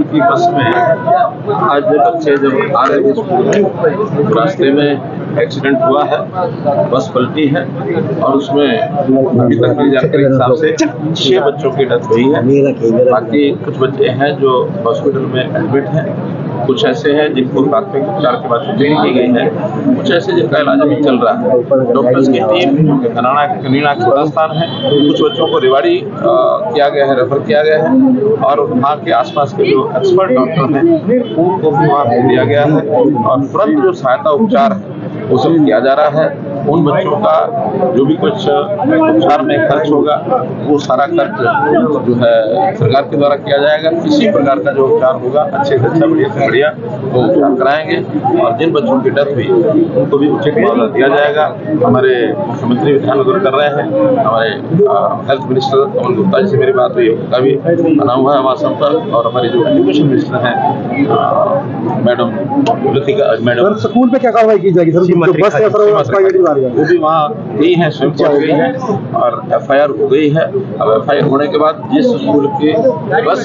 की बस में आज बच्चे जब आ रहे थे स्कूल में तो रास्ते में एक्सीडेंट हुआ है, बस पलटी है और उसमें अभी तक की जानकारी के हिसाब से 6 बच्चों की डेथ हुई है। बाकी कुछ बच्चे हैं जो हॉस्पिटल में एडमिट हैं, कुछ ऐसे हैं जिनको प्राथमिक उपचार के बाद छुट्टी की गई है, कुछ ऐसे जिनका इलाज अभी चल रहा है। डॉक्टर्स की टीम कनीना के छोटा स्थान है, कुछ बच्चों को रेवाड़ी किया गया है, रेफर किया गया है और वहाँ के आसपास के जो एक्सपर्ट डॉक्टर हैं उनको भी वहाँ भेज दिया गया है और तुरंत जो सहायता उपचार है वो सब किया जा रहा है। उन बच्चों का जो भी कुछ उपचार में खर्च होगा वो सारा खर्च जो है सरकार के द्वारा किया जाएगा। किसी प्रकार का जो उपचार होगा अच्छे से अच्छा बढ़िया से बढ़िया वो उपचार कराएंगे और जिन बच्चों की डेथ हुई उनको भी उचित मुआवजा दिया जाएगा। हमारे मुख्यमंत्री ध्यान उधर कर रहे हैं, हमारे हेल्थ मिनिस्टर कमल गुप्ता जी से मेरी बात हुई, उनका भी बना हुआ है हमारा संपर्क और हमारी जो एजुकेशन मिनिस्टर हैं मैडम लतिका मैडम। स्कूल पे क्या कार्रवाई की जाएगी सर? वो भी वहाँ गई है, स्वयं पहुंच गई है और FIR हो गई है। अब FIR होने के बाद जिस स्कूल के बस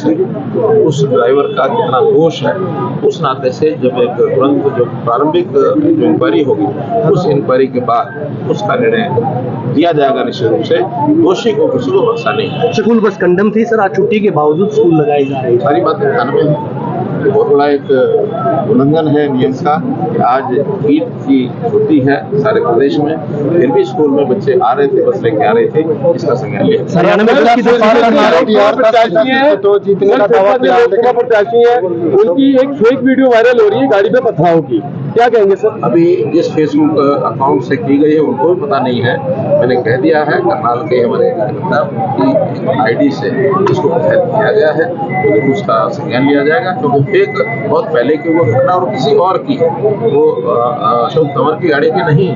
उस ड्राइवर का कितना दोष है उस नाते से जब एक तुरंत जो प्रारंभिक जो इंक्वायरी होगी उस इंक्वायरी के बाद उसका निर्णय दिया जाएगा। निश्चित रूप से दोषी को किसी को बख्शा नहीं है। स्कूल बस कंडम थी सर, आज छुट्टी के बावजूद स्कूल लगाई जा रही है। सारी बातें ध्यान में है, बहुत बड़ा एक उल्लंघन है नियम का। आज ईद की छुट्टी है सारे प्रदेश में, फिर भी स्कूल में बच्चे आ रहे थे, बस लेके आ रहे थे, इसका संज्ञान लिया। उनकी एक फेक वीडियो वायरल हो रही है गाड़ी पे पथराव की, क्या कहेंगे सर? अभी जिस फेसबुक अकाउंट से की गई है उनको भी पता नहीं है। मैंने कह दिया है करनाल के हमारे उनकी ID से उसको प्रसारित किया गया है तो उसका संज्ञान लिया जाएगा, क्योंकि फेक बहुत पहले की वो घटना और किसी और की है, वो अशोक तंवर की गाड़ी की नहीं है,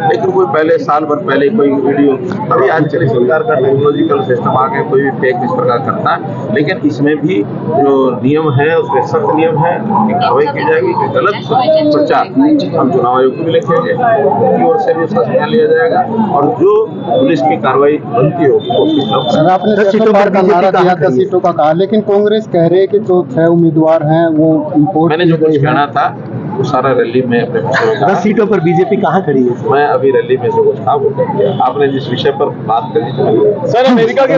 लेकिन कोई पहले साल भर पहले कोई वीडियो। अभी आजकल सरकार का टेक्नोलॉजिकल सिस्टम आ गया, कोई भी फेक इस प्रकार करता है, लेकिन इसमें भी जो नियम है उसमें सख्त नियम है, उनकी कार्रवाई की जाएगी। गलत प्रचार हम चुनाव आयोग को भी लिखेंगे, उनकी ओर से भी उसका संज्ञान लिया जाएगा और जो पुलिस की कार्रवाई बनती होगी सर। आपने 10 सीटों का नारा दिया, 10 सीटों का कहा, लेकिन कांग्रेस कह रहे हैं कि जो 6 उम्मीदवार हैं वो इम्पोर्ट। मैंने जो कुछ कहना था वो सारा रैली में अपने 10 सीटों पर बीजेपी कहाँ खड़ी है? मैं अभी रैली में जो कुछ था वो कर दिया। आपने जिस विषय पर बात करी सर, अमेरिका के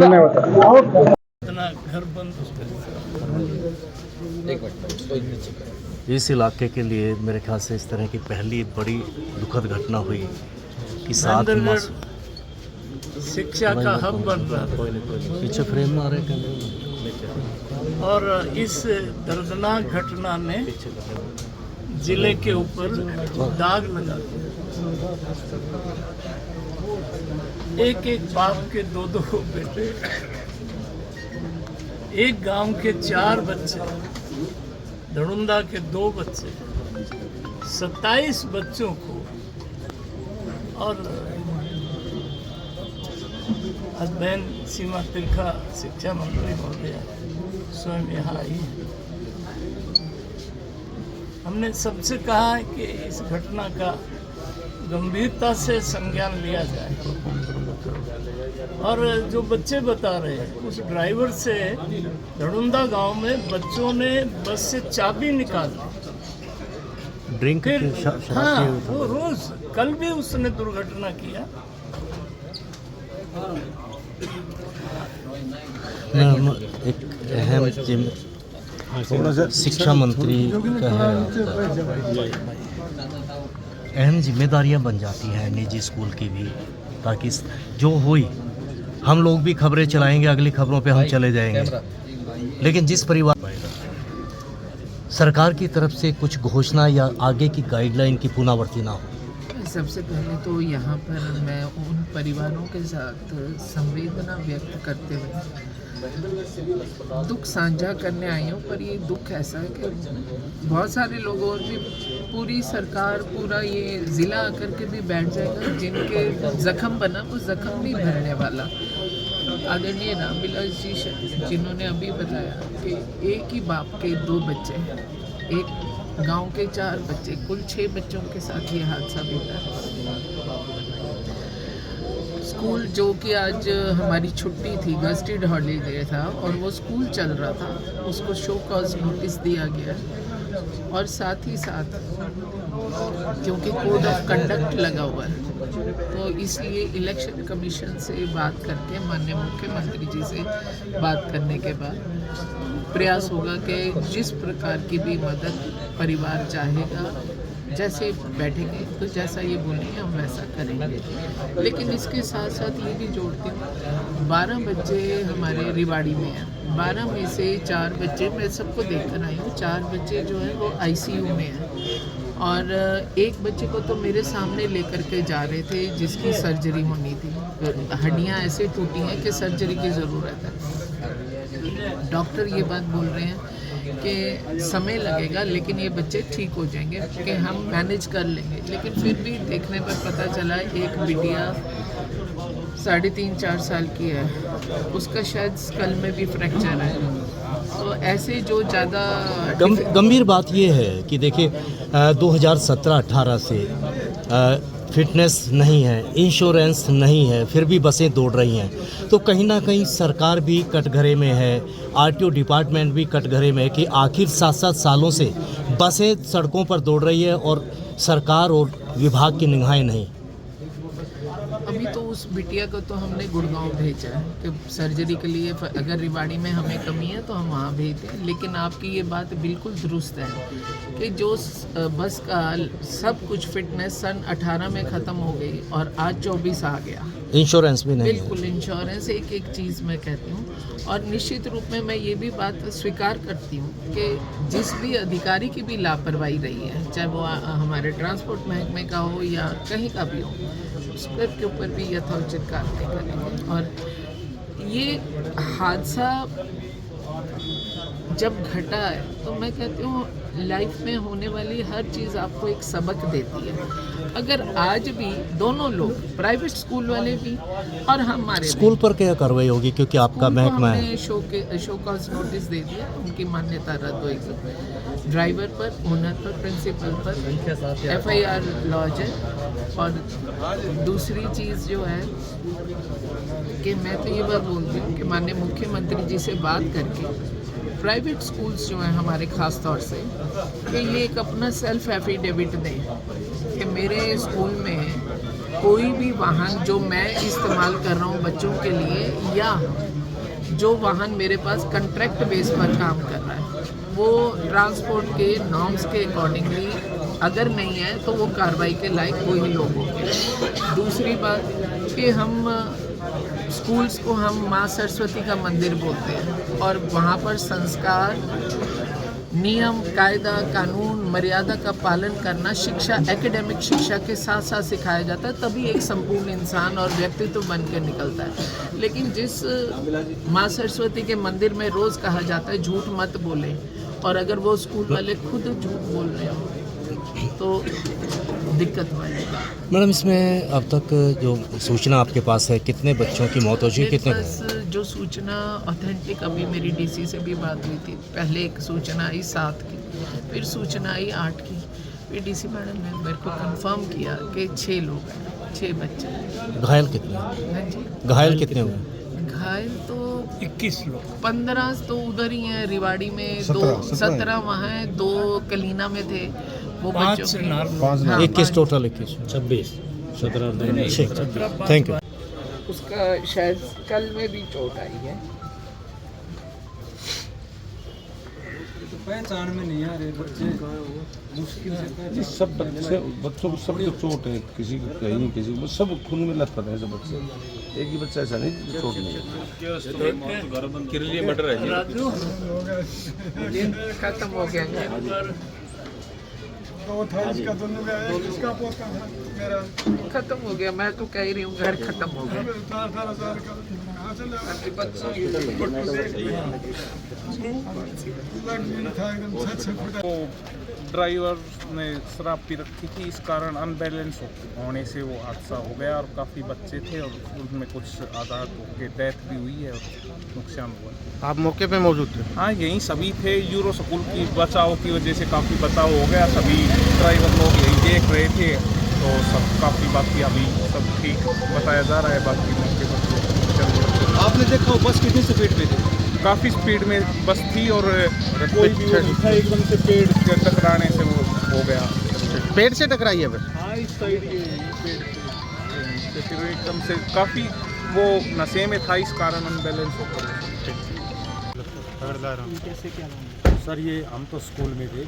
इस इलाके के लिए मेरे ख्याल से इस तरह की पहली बड़ी दुखद घटना हुई कि 7 मास शिक्षा का हब बन रहा है पीछे फ्रेम में आ रहे हैं और इस दर्दनाक घटना ने जिले के ऊपर दाग लगा दिया। एक एक बाप के 2-2 बेटे, एक गांव के 4 बच्चे, धड़ुंदा के 2 बच्चे, 27 बच्चों को। और आज बहन सीमा तिरखा शिक्षा मंत्री महोदया स्वयं यहाँ आई है। हमने सबसे कहा है कि इस घटना का गंभीरता से संज्ञान लिया जाए और जो बच्चे बता रहे हैं उस ड्राइवर से धड़ुंदा गांव में बच्चों ने बस से चाबी निकाल ली, ड्रिंक हाँ वो रोज कल भी उसने दुर्घटना किया। एक अहम शिक्षा मंत्री का है, अहम जिम्मेदारियां बन जाती हैं निजी स्कूल की भी, ताकि जो हुई हम लोग भी खबरें चलाएंगे, अगली खबरों पे हम चले जाएंगे, लेकिन जिस परिवार सरकार की तरफ से कुछ घोषणा या आगे की गाइडलाइन की पुनरावृत्ति ना हो। सबसे पहले तो यहाँ पर मैं उन परिवारों के साथ संवेदना व्यक्त करते हुए दुख साझा करने आई हूँ। पर ये दुख ऐसा है कि बहुत सारे लोगों की पूरी सरकार, पूरा ये ज़िला आकर के भी बैठ जाएगा जिनके ज़ख्म बना वो ज़ख्म नहीं भरने वाला। आदरणीय रामविलास जी जिन्होंने अभी बताया कि एक ही बाप के 2 बच्चे हैं, एक गांव के 4 बच्चे, कुल 6 बच्चों के साथ ये हादसा बीता है। स्कूल जो कि आज हमारी छुट्टी थी, गस्टेड हॉलीडे था और वो स्कूल चल रहा था, उसको शो कॉज नोटिस दिया गया और साथ ही साथ क्योंकि कोड ऑफ कंडक्ट लगा हुआ है तो इसलिए इलेक्शन कमीशन से बात करके माननीय मुख्यमंत्री जी से बात करने के बाद प्रयास होगा कि जिस प्रकार की भी मदद परिवार चाहेगा, जैसे बैठेंगे तो जैसा ये बोलेंगे हम वैसा करेंगे। लेकिन इसके साथ साथ ये भी जोड़ती हूँ 12 बच्चे हमारे रिवाड़ी में हैं, 12 में से 4 बच्चे मैं सबको देखकर आई हूँ, 4 बच्चे जो हैं वो ICU में हैं और एक बच्चे को तो मेरे सामने लेकर के जा रहे थे जिसकी सर्जरी होनी थी, हड्डियाँ ऐसे टूटी हैं कि सर्जरी की ज़रूरत है। डॉक्टर ये बात बोल रहे हैं कि समय लगेगा लेकिन ये बच्चे ठीक हो जाएंगे कि हम मैनेज कर लेंगे। लेकिन फिर भी देखने पर पता चला एक बिटिया 3.5-4 साल की है, उसका शायद स्कल में भी फ्रैक्चर है। तो ऐसे जो ज़्यादा गंभीर बात ये है कि देखिए 2017-18 से फिटनेस नहीं है, इंश्योरेंस नहीं है, फिर भी बसें दौड़ रही हैं, तो कहीं ना कहीं सरकार भी कटघरे में है, RTO डिपार्टमेंट भी कटघरे में है कि आखिर 7-7 सालों से बसें सड़कों पर दौड़ रही है और सरकार और विभाग की निगाहें नहीं। अभी तो उस बिटिया को तो हमने गुड़गांव भेजा है कि सर्जरी के लिए, अगर रिवाड़ी में हमें कमी है तो हम वहाँ भेज दें। लेकिन आपकी ये बात बिल्कुल दुरुस्त है कि जो बस का सब कुछ फिटनेस सन 18 में ख़त्म हो गई और आज 24 आ गया, इंश्योरेंस भी नहीं है। बिल्कुल इंश्योरेंस एक चीज़ मैं कहती हूँ। और निश्चित रूप में मैं ये भी बात स्वीकार करती हूँ कि जिस भी अधिकारी की भी लापरवाही रही है, चाहे वो हमारे ट्रांसपोर्ट महकमे का हो या कहीं का भी हो, उसके ऊपर भी यथोचित कार्रवाई करेंगे। और ये हादसा जब घटा है तो मैं कहती हूँ लाइफ में होने वाली हर चीज़ आपको एक सबक देती है। अगर आज भी दोनों लोग, प्राइवेट स्कूल वाले भी और हमारे स्कूल पर क्या कार्रवाई होगी, क्योंकि आपका महकमा है? शो कॉज नोटिस दे दिया, उनकी मान्यता रद्द होगी। ड्राइवर पर, ओनर पर, प्रिंसिपल पर FIR लॉज है। और दूसरी चीज़ जो है कि मैं तो ये बात बोलती हूँ कि माननीय मुख्यमंत्री जी से बात करके प्राइवेट स्कूल्स जो हैं हमारे ख़ास तौर से कि ये एक अपना सेल्फ एफिडेविट दें कि मेरे स्कूल में कोई भी वाहन जो मैं इस्तेमाल कर रहा हूँ बच्चों के लिए, या जो वाहन मेरे पास कॉन्ट्रैक्ट बेस पर काम कर रहा है, वो ट्रांसपोर्ट के नॉर्म्स के अकॉर्डिंगली अगर नहीं है तो वो कार्रवाई के लायक वही लोग होंगे। दूसरी बात कि हम स्कूल्स को हम माँ सरस्वती का मंदिर बोलते हैं और वहाँ पर संस्कार, नियम, कायदा, कानून, मर्यादा का पालन करना शिक्षा, एकेडमिक शिक्षा के साथ साथ सिखाया जाता है, तभी एक संपूर्ण इंसान और व्यक्तित्व बन के निकलता है। लेकिन जिस माँ सरस्वती के मंदिर में रोज़ कहा जाता है झूठ मत बोले, और अगर वो स्कूल वाले खुद झूठ बोल रहे हो तो दिक्कत वाली बात। मैडम, इसमें अब तक जो सूचना आपके पास है, कितने बच्चों की मौत हो चुकी है, कितने? बस जो सूचना ऑथेंटिक, अभी मेरी DC से भी बात हुई थी, पहले एक सूचना आई 7 की, फिर सूचना आई 8 की, फिर DC मैडम ने मेरे को कंफर्म किया कि 6 लोग हैं, 6 बच्चे। घायल कितने? हाँ जी, घायल कितने हुए? घायल तो 21 लोग, 15 तो उधर ही हैं रिवाड़ी में, 17 वहाँ हैं, 2 कलीना में थे वो बच्चों के। हाँ, 21 टोटल, 21 26 17। Thank you. उसका शायद कल में भी चोट आई है। पहचान में नहीं आ रहे बच्चे, मुश्किल से सब बच्चों को सब को चोट है, किसी को कहीं, किसी को सब खून में लथपथ है सब बच्चे, एक ही बच्चा ऐसा नहीं चोट नहीं है। खत्म हो गया, खत्म हो गया। मैं तो कह रही हूँ घर खत्म हो गया। ड्राइवर ने शराब पी रखी थी, इस कारण अनबैलेंस होने से वो हादसा हो गया और काफ़ी बच्चे थे और उनमें कुछ आघात होकर डेथ भी हुई है और नुकसान हुआ। आप मौके पे मौजूद थे? हाँ, यहीं सभी थे। यूरो स्कूल की बचाव की वजह से काफ़ी बचाव हो गया, सभी ड्राइवर लोग यही देख रहे थे तो सब काफ़ी बाकी अभी सब ठीक बताया जा रहा है। बाकी मौके पर आपने देखा बस कितनी स्पीड में थी? काफ़ी स्पीड में बस थी और कोई भी वो नहीं था, एकदम से पेड़ के टकराने से वो हो गया। पेड़ से टकराई है बस? हाँ, इस साइड ये पेड़ से फिर एकदम से काफ़ी वो नशे में था, इस कारण अनबैलेंस होकर। सर ये हम तो स्कूल में थे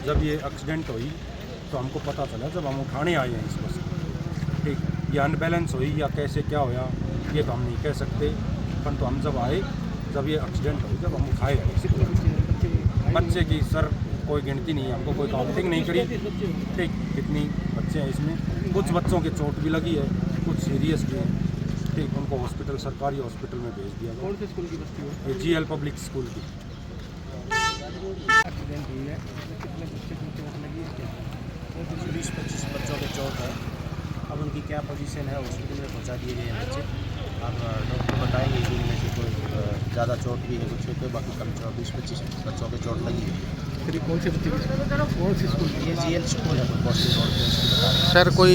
जब ये एक्सीडेंट हुई तो हमको पता चला जब हम उठाने आए हैं इस बस को। ठीक, ये अनबैलेंस हुई या कैसे क्या होया ये तो हम नहीं कह सकते, परंतु हम जब आए जब ये एक्सीडेंट हुई जब हम उठाए बच्चे की सर कोई गिनती नहीं है, हमको कोई काउंटिंग नहीं करी। ठीक, कितनी बच्चे हैं इसमें, कुछ बच्चों के चोट भी लगी है, कुछ सीरियस भी है। ठीक, उनको हॉस्पिटल सरकारी हॉस्पिटल में भेज दिया। कौन से स्कूल की बस थी? ये GL पब्लिक स्कूल की। एक्सीडेंट हुई है, कितने बच्चे को चोट लगी है? 20-25 बच्चों के चोट है। अब उनकी क्या पोजीशन है, हॉस्पिटल में पहुंचा दिए गए हैं बच्चे। अब डॉक्टर बताएंगे कि इनमें से कोई ज़्यादा चोट भी है, कुछ है, बाकी कम चोट 20-25 बच्चों के चोट लगी है। फिर कौन से बच्चे कौन सी स्कूल? ये GL स्कूल है पॉस्टिंग रोड पे, उसकी बता रहे हैं। सर कोई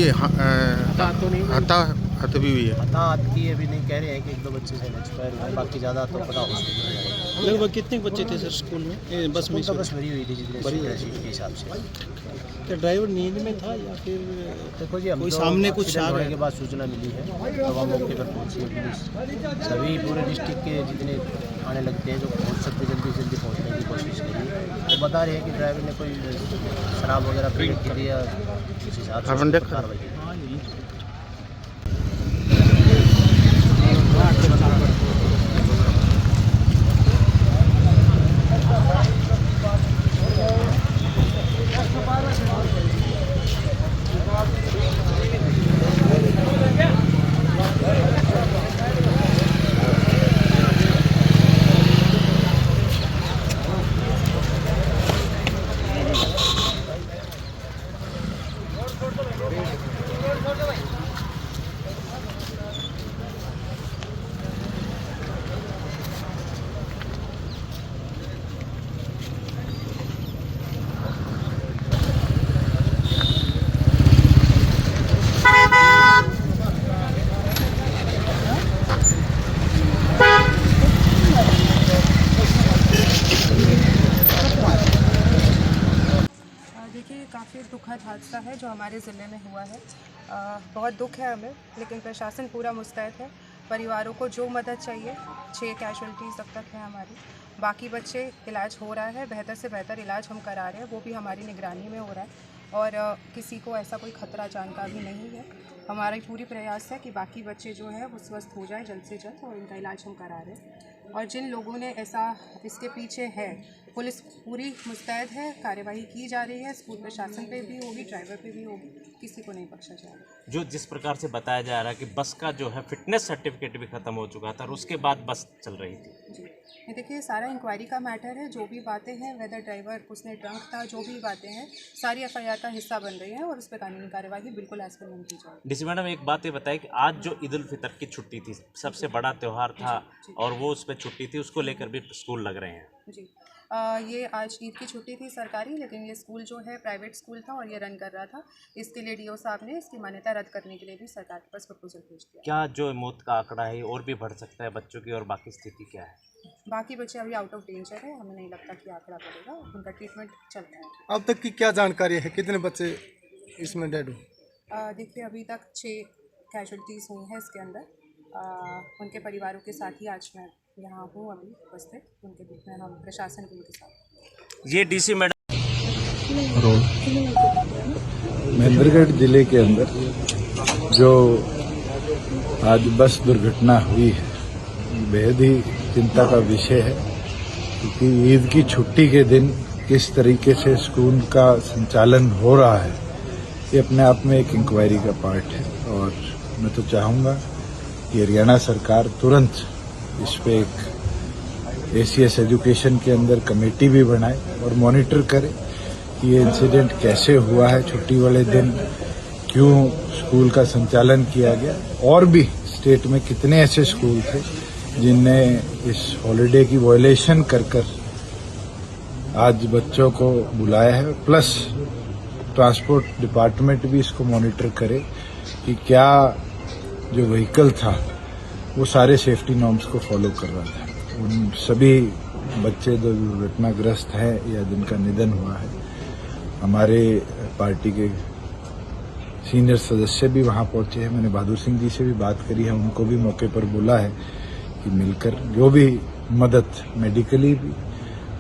हत्या भी हुई है? हताहत की अभी नहीं कह रहे हैं कि 1-2 बच्चे से एक्सपायर हुए, बाकी ज़्यादा तो पता हॉस्पिटल में जाएगा। लगभग कितने बच्चे थे सर स्कूल में? बस में तो बस भरी हुई थी जितने सीट के हिसाब से। क्या ड्राइवर नींद में था या फिर देखो जी, हम कोई तो सामने कुछ एक्सीडेंट आ होने गया? के बाद सूचना मिली है तो हम मौके पर पहुंची है। पुलिस सभी पूरे डिस्ट्रिक्ट के जितने आने लगते हैं जो पहुंच सकते जल्दी से जल्दी पहुंचने की कोशिश करिए। तो बता रहे हैं कि ड्राइवर ने कोई शराब वगैरह पी रखी थी या उस हिसाब से कार्रवाई की। काफ़ी दुखद हादसा है जो हमारे ज़िले में हुआ है। बहुत दुख है हमें, लेकिन प्रशासन पूरा मुस्तैद है। परिवारों को जो मदद चाहिए, 6 कैजुअल्टीज़ अब तक है हमारी। बाकी बच्चे इलाज हो रहा है, बेहतर से बेहतर इलाज हम करा रहे हैं, वो भी हमारी निगरानी में हो रहा है और किसी को ऐसा कोई खतरा जान का भी नहीं है। हमारा पूरी प्रयास है कि बाकी बच्चे जो है वो स्वस्थ हो जाए जल्द से जल्द और इनका इलाज हम करा रहे हैं। और जिन लोगों ने ऐसा इसके पीछे है, पुलिस पूरी मुस्तैद है, कार्यवाही की जा रही है। स्कूल प्रशासन पे भी होगी, ड्राइवर पे भी होगी, किसी को नहीं बख्शा जाएगा। जो जिस प्रकार से बताया जा रहा है कि बस का जो है फिटनेस सर्टिफिकेट भी ख़त्म हो चुका था और उसके बाद बस चल रही थी। जी, ये देखिए सारा इंक्वायरी का मैटर है। जो भी बातें हैं, वेदर ड्राइवर उसने ड्रंक था, जो भी बातें हैं सारी FIR का हिस्सा बन रही है और उस पर कानूनी कार्यवाही बिल्कुल एज पर की जाएगी। डीसी मैडम, एक बात ये बताइए कि आज जो ईद उल फितर की छुट्टी थी, सबसे बड़ा त्यौहार था और वो उस पर छुट्टी थी, उसको लेकर भी स्कूल लग रहे हैं। जी, ये आज ईद की छुट्टी थी सरकारी, लेकिन ये स्कूल जो है प्राइवेट स्कूल था और ये रन कर रहा था। इसके लिए DO साहब ने इसकी मान्यता रद्द करने के लिए भी सरकार के पास प्रपोजल भेज दिया। क्या जो मौत का आंकड़ा है और भी बढ़ सकता है बच्चों की, और बाकी स्थिति क्या है? बाकी बच्चे अभी आउट ऑफ डेंजर है, हमें नहीं लगता कि आंकड़ा बढ़ेगा, उनका ट्रीटमेंट चल रहा है। अब तक की क्या जानकारी है, कितने बच्चे इसमें डेड हुए? देखिए अभी तक 6 कैजुअल्टीज़ हुई हैं इसके अंदर। उनके परिवारों के साथ ही आज मैं यहाँ हूँ अभी उपस्थित, उनके बीच में हम प्रशासन के उनके साथ। ये डीसी मैडम, महेंद्रगढ़ जिले के अंदर जो आज बस दुर्घटना हुई है, बेहद ही चिंता का विषय है, क्योंकि ईद की छुट्टी के दिन किस तरीके से स्कूल का संचालन हो रहा है, ये अपने आप में एक इंक्वायरी का पार्ट है। और मैं तो चाहूँगा कि हरियाणा सरकार तुरंत इस पे एक ACS एजुकेशन के अंदर कमेटी भी बनाए और मॉनिटर करे कि ये इंसिडेंट कैसे हुआ है, छुट्टी वाले दिन क्यों स्कूल का संचालन किया गया, और भी स्टेट में कितने ऐसे स्कूल थे जिनने इस हॉलिडे की वायलेशन कर आज बच्चों को बुलाया है। प्लस ट्रांसपोर्ट डिपार्टमेंट भी इसको मॉनिटर करे कि क्या जो व्हीकल था वो सारे सेफ्टी नॉर्म्स को फॉलो कर रहा था। उन सभी बच्चे जो दुर्घटनाग्रस्त हैं या जिनका निधन हुआ है, हमारे पार्टी के सीनियर सदस्य भी वहां पहुंचे हैं। मैंने बहादुर सिंह जी से भी बात करी है, उनको भी मौके पर बोला है कि मिलकर जो भी मदद मेडिकली भी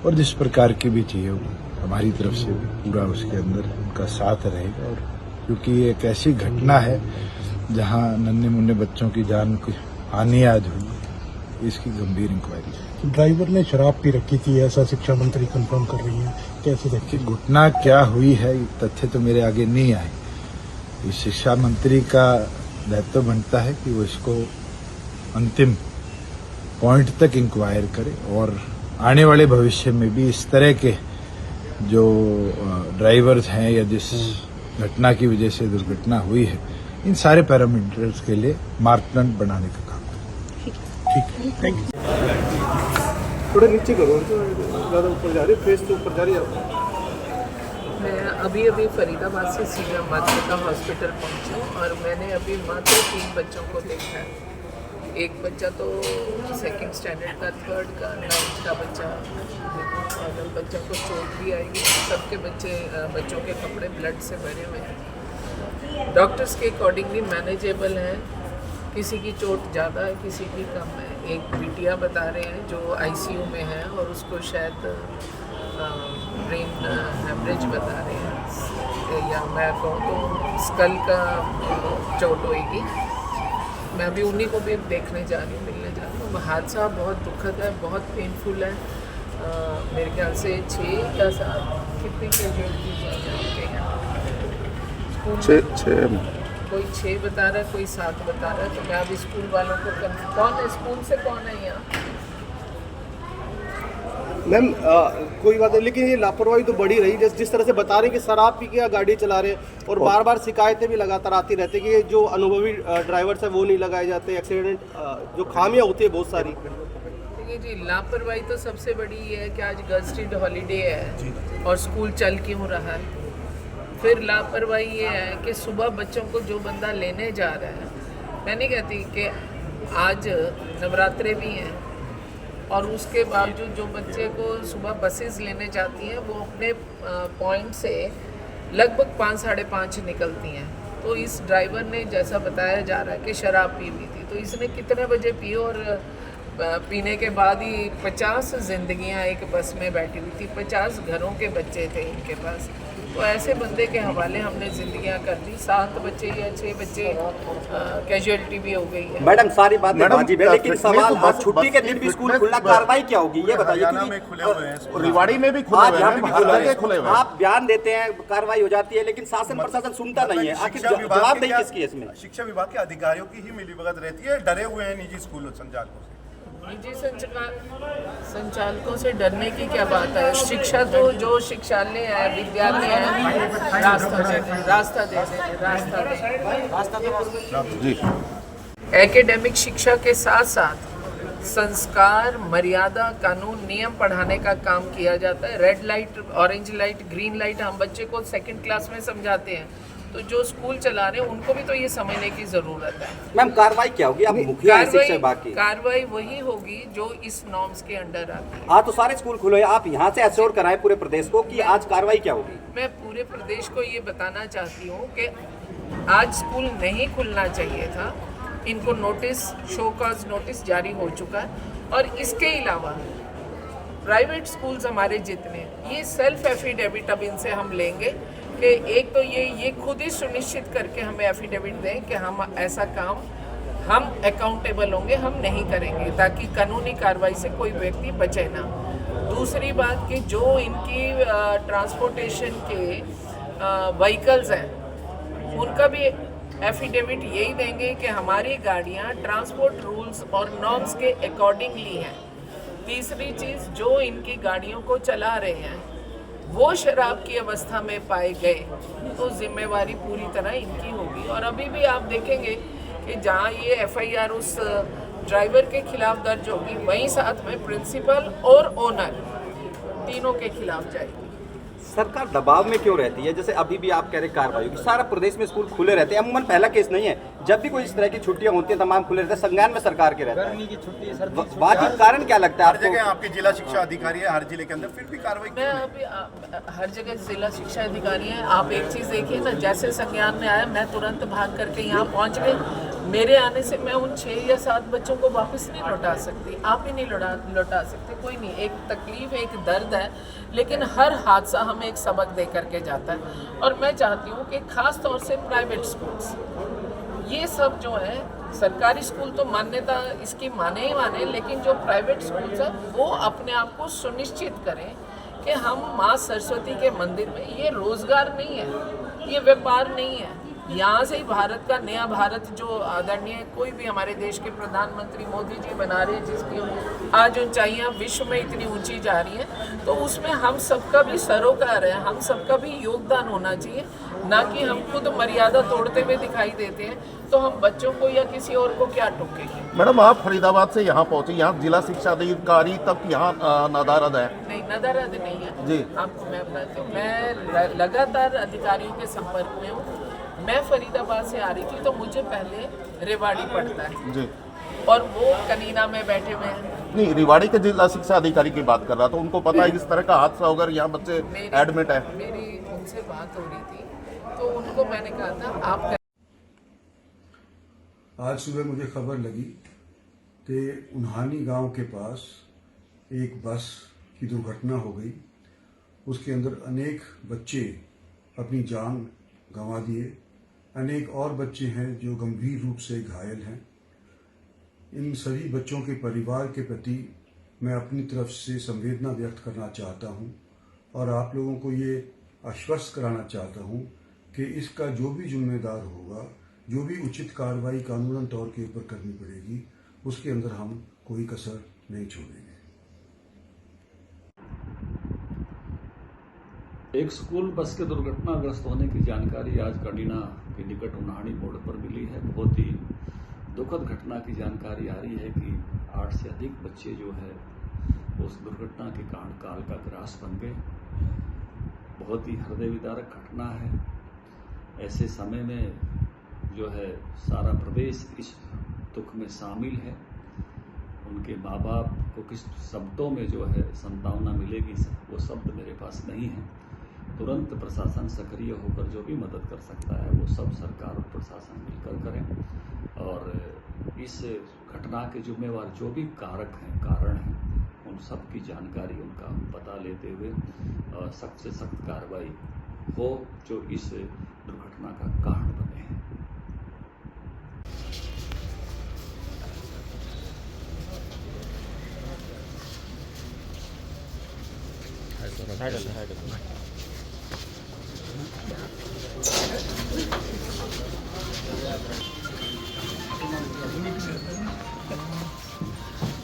और जिस प्रकार की भी चाहिए होगी हमारी तरफ से भी पूरा उसके अंदर उनका साथ रहेगा। और क्योंकि ये एक ऐसी घटना है जहां नन्हे मुन्ने बच्चों की जान की हानि आज हुई, इसकी गंभीर इंक्वायरी है। ड्राइवर ने शराब पी रखी थी, ऐसा शिक्षा मंत्री कंफर्म कर रही है, कैसे देखिए? घटना क्या हुई है तथ्य तो मेरे आगे नहीं आए। इस शिक्षा मंत्री का दायित्व बनता है कि वो इसको अंतिम पॉइंट तक इंक्वायर करे और आने वाले भविष्य में भी इस तरह के जो ड्राइवर्स हैं या जिस घटना की वजह से दुर्घटना हुई है, इन सारे पैरामीटर्स के लिए मापदंड बनाने का काम करें। ठीक, थैंक यू। थोड़ा नीचे करो, ज़्यादा ऊपर जा रही है, फेस तो ऊपर जा रही है। मैं अभी फरीदाबाद से सीधा मातृका हॉस्पिटल पहुंची और मैंने अभी मात्र 3 बच्चों को देखा है। एक बच्चा तो 2nd स्टैंडर्ड का, 3rd का, 9th का बच्चा, और बच्चों को चोट भी आएगी। सबके बच्चों के कपड़े ब्लड से भरे हुए हैं। डॉक्टर्स के अकॉर्डिंगली मैनेजेबल हैं, किसी की चोट ज़्यादा है, किसी की कम है। एक बिटिया बता रहे हैं जो ICU में है और उसको शायद ब्रेन हेमरेज बता रहे हैं, या मैं कहूँ तो स्कल का चोट होएगी। मैं अभी उन्हीं को भी देखने जा रही हूँ, मिलने जा रही हूँ। हादसा बहुत दुखद है, बहुत पेनफुल है। मेरे ख्याल से 6 या 7 कितनी कैजुअलिटीज हैं यहाँ? कोई 6 बता रहा है, कोई 7 बता रहा है। तो मैं अभी स्कूल वालों को कौन है, स्कूल से कौन है यहाँ? मैम कोई बात नहीं, लेकिन ये लापरवाही तो बड़ी रही। जिस तरह से बता रहे हैं कि शराब पी के गाड़ी चला रहे हैं और बार बार शिकायतें भी लगातार आती रहती है कि जो अनुभवी ड्राइवर्स है वो नहीं लगाए जाते, एक्सीडेंट जो खामियां होती है बहुत सारी। देखिए जी, लापरवाही तो सबसे बड़ी ये है कि आज गजटेड हॉलीडे है और स्कूल चल क्यों रहा है। फिर लापरवाही ये है कि सुबह बच्चों को जो बंदा लेने जा रहा है, मैं नहीं कहती कि आज नवरात्रे भी हैं और उसके बावजूद जो बच्चे को सुबह बसेस लेने जाती हैं वो अपने पॉइंट से लगभग 5 साढ़े 5 निकलती हैं। तो इस ड्राइवर ने जैसा बताया जा रहा है कि शराब पी हुई थी, तो इसने कितने बजे पी और पीने के बाद ही 50 जिंदगियां एक बस में बैठी हुई थी, 50 घरों के बच्चे थे इनके पास। तो ऐसे बंदे के हवाले हमने जिंदगियां कर दी। 7 बच्चे या 6 बच्चे कैजुअलिटी भी हो गई है। मैडम सारी बात वाजिब है, लेकिन सवाल आज छुट्टी के दिन भी स्कूल खुला, कार्रवाई क्या होगी ये बताइए। रिवाड़ी में भी खुले हुए हैं। आप बयान देते हैं, कार्रवाई हो जाती है, लेकिन शासन प्रशासन सुनता नहीं है। आखिर जवाबदेही किसकी है इसमें? शिक्षा विभाग के अधिकारियों की ही मिलीभगत रहती है, डरे हुए हैं निजी स्कूल संचालकों से। निजी संचालकों से डरने की क्या बात है? शिक्षा तो जो शिक्षालय है, विद्यालय है, रास्ता दे। एकेडमिक शिक्षा के साथ साथ संस्कार, मर्यादा, कानून, नियम पढ़ाने का काम किया जाता है। Red light, orange light, green light हम बच्चे को 2nd क्लास में समझाते हैं, तो जो स्कूल चला रहे हैं उनको भी तो ये समझने की जरूरत है। मैम कार्रवाई क्या होगी? आप मुखिया हैं शिक्षा विभाग की। कार्रवाई वही होगी जो इस नॉर्म्स के अंडर आती है। हाँ, तो सारे स्कूल खुले, आप यहाँ से एश्योर कराएं पूरे प्रदेश को कि आज कार्रवाई क्या होगी। मैं पूरे प्रदेश को ये बताना चाहती हूँ कि आज स्कूल नहीं खुलना चाहिए था। इनको नोटिस, शो कॉज नोटिस जारी हो चुका है। और इसके अलावा प्राइवेट स्कूल्स हमारे जितने, ये सेल्फ एफिडेविट अब इनसे हम लेंगे कि एक तो ये खुद ही सुनिश्चित करके हमें एफिडेविट दें कि हम ऐसा काम हम अकाउंटेबल होंगे, हम नहीं करेंगे, ताकि कानूनी कार्रवाई से कोई व्यक्ति बचे ना। दूसरी बात कि जो इनकी ट्रांसपोर्टेशन के व्हीकल्स हैं उनका भी एफिडेविट यही देंगे कि हमारी गाड़ियाँ ट्रांसपोर्ट रूल्स और नॉर्म्स के अकॉर्डिंगली हैं। तीसरी चीज़, जो इनकी गाड़ियों को चला रहे हैं वो शराब की अवस्था में पाए गए तो जिम्मेवारी पूरी तरह इनकी होगी। और अभी भी आप देखेंगे कि जहाँ ये एफआईआर उस ड्राइवर के खिलाफ दर्ज होगी, वहीं साथ में प्रिंसिपल और ओनर तीनों के खिलाफ जाएगी। सरकार दबाव में क्यों रहती है? जैसे अभी भी आप कह रहे कार्रवाई होगी, सारा प्रदेश में स्कूल खुले रहते हैं, अमूमन पहला केस नहीं है। जब भी कोई इस तरह की छुट्टियां होती हैं तमाम खुले रहते हैं, संज्ञान में सरकार के रहता है। गर्मी की छुट्टी, सर्दी की वाजिब कारण क्या लगता है हर जगह आपके जिला शिक्षा अधिकारी है, हर जिले के अंदर, फिर भी कार्रवाई मैं अभी हर जगह जिला शिक्षा अधिकारी हैं। आप एक चीज़ देखिए ना, जैसे संज्ञान में आया मैं तुरंत भाग करके यहाँ पहुँच गई। मेरे आने से मैं उन 6 या 7 बच्चों को वापस नहीं लौटा सकती, आप ही नहीं लौटा सकते, कोई नहीं। एक तकलीफ, एक दर्द है, लेकिन हर हादसा हमें एक सबक दे करके जाता है। और मैं चाहती हूँ कि ख़ास तौर से प्राइवेट स्कूल्स, ये सब जो है, सरकारी स्कूल तो मान्यता इसकी माने ही माने, लेकिन जो प्राइवेट स्कूल्स हैं वो अपने आप को सुनिश्चित करें कि हम माँ सरस्वती के मंदिर में, ये रोज़गार नहीं है, ये व्यापार नहीं है। यहाँ से ही भारत का नया भारत जो आदरणीय कोई भी हमारे देश के प्रधानमंत्री मोदी जी बना रहे हैं, जिसकी आज ऊंचाइयाँ विश्व में इतनी ऊंची जा रही हैं, तो उसमें हम सबका भी सरोकार है, हम सबका भी योगदान होना चाहिए। ना कि हम खुद मर्यादा तोड़ते हुए दिखाई देते हैं तो हम बच्चों को या किसी और को क्या टोकेंगे। मैडम, आप फरीदाबाद से यहाँ पहुँचे, यहाँ जिला शिक्षा अधिकारी तक यहाँ नदारद है? नहीं, नदारद नहीं है जी। आपको मैं बताती हूँ, मैं लगातार अधिकारियों के संपर्क में हूँ। मैं फरीदाबाद से आ रही थी तो मुझे पहले रेवाड़ी पड़ता है जी, और वो कनीना में बैठे हुए हैं। नहीं, रेवाड़ी के जिला शिक्षा अधिकारी की बात कर रहा था, उनको पता है इस तरह का हादसा अगर यहाँ बच्चे एडमिट है? मेरी उनसे बात हो रही थी तो उनको मैंने कहा था आप। आज सुबह मुझे खबर लगी कि उन्हानी गांव के पास एक बस की दुर्घटना हो गई। उसके अंदर अनेक बच्चे अपनी जान गंवा दिए, अनेक और बच्चे हैं जो गंभीर रूप से घायल हैं। इन सभी बच्चों के परिवार के प्रति मैं अपनी तरफ से संवेदना व्यक्त करना चाहता हूं और आप लोगों को ये आश्वस्त कराना चाहता हूं कि इसका जो भी जिम्मेदार होगा, जो भी उचित कार्रवाई कानूनन तौर के ऊपर करनी पड़ेगी, उसके अंदर हम कोई कसर नहीं छोड़ेंगे। एक स्कूल बस के दुर्घटनाग्रस्त होने की जानकारी आज कनीना के निकट उन्हानी मोड़ पर मिली है। बहुत ही दुखद घटना की जानकारी आ रही है कि 8 से अधिक बच्चे जो है उस दुर्घटना के कारण काल का ग्रास बन गए। बहुत ही हृदय विदारक घटना है। ऐसे समय में जो है सारा प्रदेश इस दुख में शामिल है। उनके माँ बाप को किस शब्दों में जो है सांत्वना मिलेगी, वो शब्द मेरे पास नहीं है। तुरंत प्रशासन सक्रिय होकर जो भी मदद कर सकता है वो सब सरकार और प्रशासन मिलकर करें और इस घटना के जिम्मेवार जो भी कारक हैं, कारण हैं, उन सब की जानकारी उनका पता लेते हुए सख्त से सख्त कार्रवाई हो जो इस दुर्घटना का कारण बने।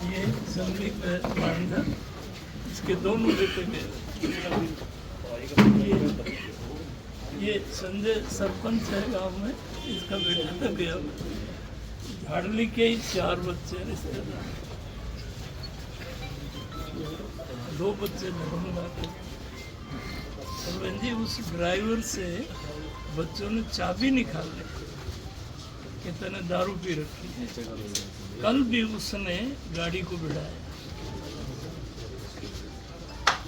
ये संदीप है, इसके दोनों बेटे गए। ये संजय सरपंच है गांव में, इसका बेटा तो गया। झाड़ली के ही 4 बच्चे रिश्तेदार, 2 बच्चे सरपंच जी। उस ड्राइवर से बच्चों ने चाबी निकाल ली, कितने दारू पी रखी है। कल भी उसने गाड़ी को भिड़ाया।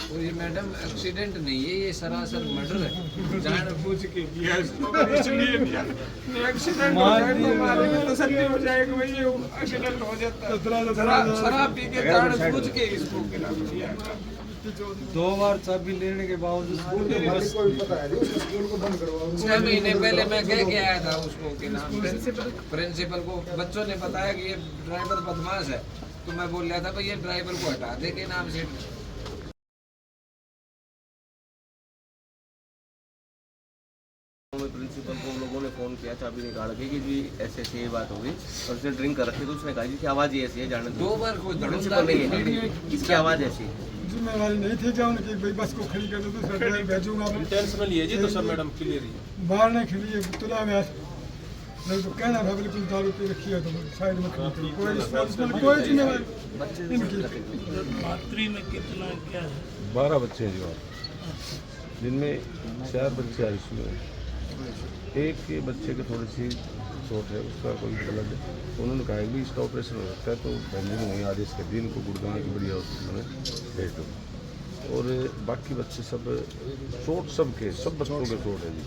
और ये मैडम एक्सीडेंट नहीं है, ये सरासर मर्डर है। जानबूझ के किया इसलिए एक्सीडेंट हो जाए तो मारेंगे तो सच्ची हो जाएगा, वही एक्सीडेंट हो जाता है। शराब पी के जानबूझ के इसको गिरा दिया। 2 बार चाबी लेने के बावजूद स्कूल को बंद करवाओ। 6 महीने पहले मैं कह के आया था उसको के नाम प्रिंसिपल को। बच्चों ने बताया कि ये ड्राइवर बदमाश है, तो मैं बोल रहा था भाई ये ड्राइवर को हटा दे के नाम से। में प्रिंसिपल को लोगों ने फ़ोन किया चाबी निकाल के कि जी ऐसे ऐसे ये बात हो गई और उसने ड्रिंक कर रखी, तो उसने कहा जी कि आवाज़ ही ऐसी है, जाने दो। 2 बार प्रिंसिपल नहीं है, इसकी आवाज़ ऐसी है। जिम्मेवारी नहीं थी क्या उनकी, भाई बस को खड़ी कर दो तो सर भेजूंगा टेंशन में लिए जी, तो सब मैडम क्लियर ही बाहर नहीं खड़ी है तुला में नहीं तो कहना था बिल्कुल दारू पी रखी है तो साइड में खड़ी, कोई जिम्मेवारी इनकी। मातृ में कितना क्या है? 12 बच्चे हैं जो, जिनमें 4 बच्चे आईसीयू में, एक के बच्चे के थोड़ी सी चोट है, उसका कोई ब्लड, उन्होंने कहा कि इसका ऑपरेशन हो सकता है, तो बैंडिंग हुई आज इसके दिन को गुड़गांव की बढ़िया हॉस्पिटल में भेज दो। और बाकी बच्चे सब चोट, सब बच्चों के चोट है जी।